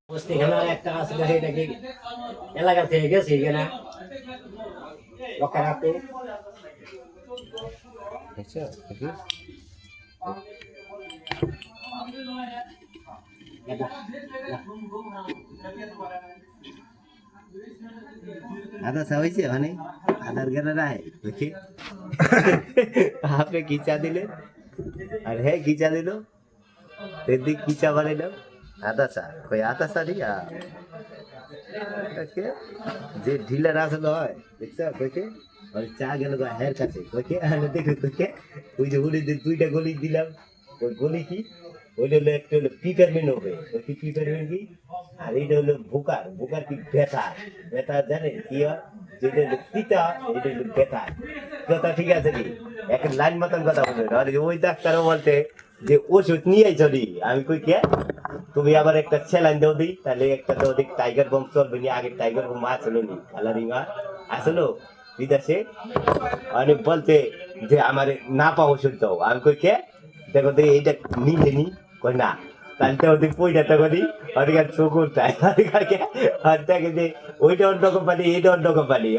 বস্তিখানার একটা আছে দেখে এটাকে এলাকা থেকে গেছে এখানে লক্ষ্য आधा सवाई মানে আধার গেলে রায় দেখি আপনি কিচা দিলে আর হ্যাঁ কিচা দিল এদিক কিচা বানাইল আধা চা কই আধা চা দিয়া যে ঢিলার আসলে হয় দেখছ কইকে ওই চা গেল হের কাছে কইকে দেখো কইকে ওই যে উড়ে দুইটা গলি দিলাম ওই গলি কি ওইটা হলো একটা হলো পিপারমেন্ট হবে ওই কি পিপারমেন্ট কি আর এইটা হলো বোকার কি বেতার জানে কি হয় যেটা হলো পিতা এটা হলো বেতার কথা ঠিক আছে কি একটা লাইন মতন কথা বলবে আর ওই ডাক্তারও বলতে যে ওষুধ নিয়ে চলি আমি কই কে তুমি আবার একটা স্যালাইন দাও দিই তাহলে একটা দাও দিক টাইগার বম চলবে নি আগে টাইগার বম আসলো নি কালারিং আসলো বিদেশে অনেক বলতে যে আমার না পাওয়া ওষুধ দাও আমি কই কে দেখো তো এইটা নিলে নি কই না তাহলে তো ওদিক পয়সাটা করি ওদিকে চকুর তাই আর দেখে যে ওইটা অন্য কোম্পানি এইটা অন্য কোম্পানি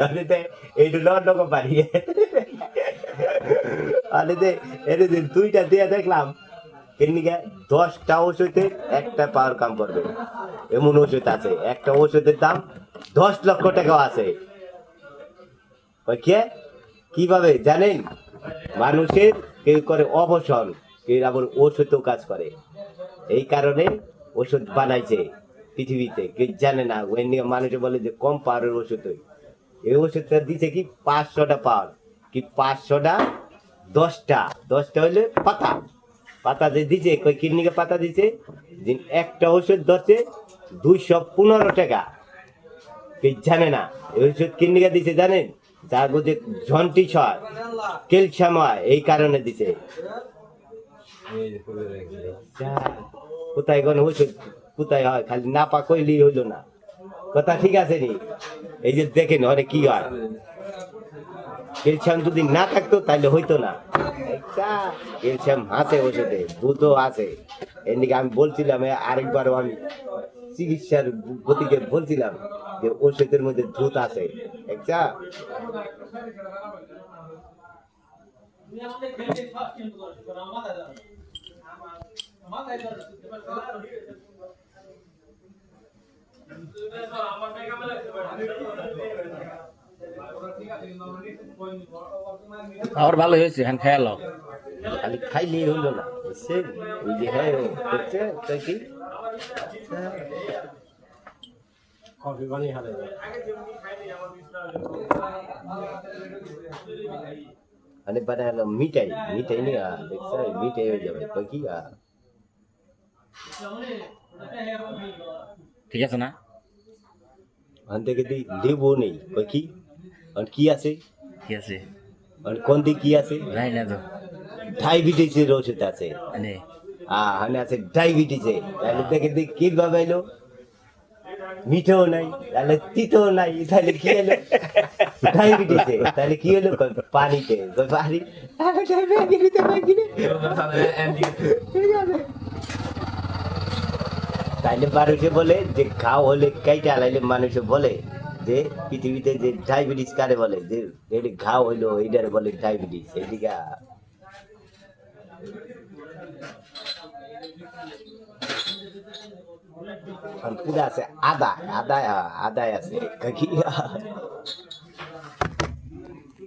এইটা অন্য কোম্পানি আরে যে এটা যে দুইটা দিয়ে দেখলাম এমনিকে 10টা ওষুধে একটা পাওয়ার কাম করবে এমন ওষুধ আছে একটা ওষুধের দাম 10 লক্ষ টাকা আছে কে কিভাবে জানেন মানুষের কেউ করে অবসর কেউ আবার ওষুধও কাজ করে এই কারণে ওষুধ বানাইছে পৃথিবীতে কেউ জানে না ওই নিয়ে মানুষে বলে যে কম পাওয়ারের ওষুধ এই ওষুধটা দিচ্ছে কি 500টা পাওয়ার কি 500টা 10টা হইলে পাতা যে দিছে কই কিডনিকে পাতা দিছে যে একটা ওষুধ ধরছে 215 টাকা কেউ জানে না এই ওষুধ কিডনিকে দিছে জানেন যার মধ্যে জন্ডিস হয় ক্যালসিয়াম হয় এই কারণে দিছে কোথায় কোন ওষুধ কোথায় হয় খালি না পা কইলি হইলো না কথা ঠিক আছে নি এই যে দেখেন অনেক কি হয় ক্যালসিয়াম যদি না থাকতো তাহলে হইতো না ক্যালসিয়াম আছে ওষুধে দুধও আছে এদিকে আমি বলছিলাম আরেকবারও আমি চিকিৎসার গতিকে বলছিলাম যে ওষুধের মধ্যে দুধ আছে একটা আর ভালো হয়েছে হ্যাঁ খেয়াল খালি খাইলে হইলো না বুঝছেন ওই যে হ্যাঁ দেখছে তাই কি কফি বানিয়ে হালে અને બનાવેલો મીઠાઈ ની দেখছে মিঠাই হয়ে যাবে কই কি ঠিক আছে না ওখান থেকে দি লেবু নেই কই কি আর কি আছে ঠিক আছে আর কোন দিক কি আছে নাই না তো ডায়াবেটিসের ওষুধ আছে মানে হানে আছে ডায়াবেটিসে তাহলে দেখে দিক কিভাবে এলো মিঠাও নাই তাহলে তিতও নাই তাহলে কি এলো ডায়াবেটিসে তাহলে কি হলো পানিতে পানি তাইলে মানুষে বলে যে ঘাও হলে কাইটা লাইলে মানুষে বলে যে পৃথিবীতে যে ডায়াবেটিস কারে বলে যে এটি ঘাও হইলো এইটারে বলে ডায়াবেটিস এইদিকে পুরা আছে আদায় আছে কি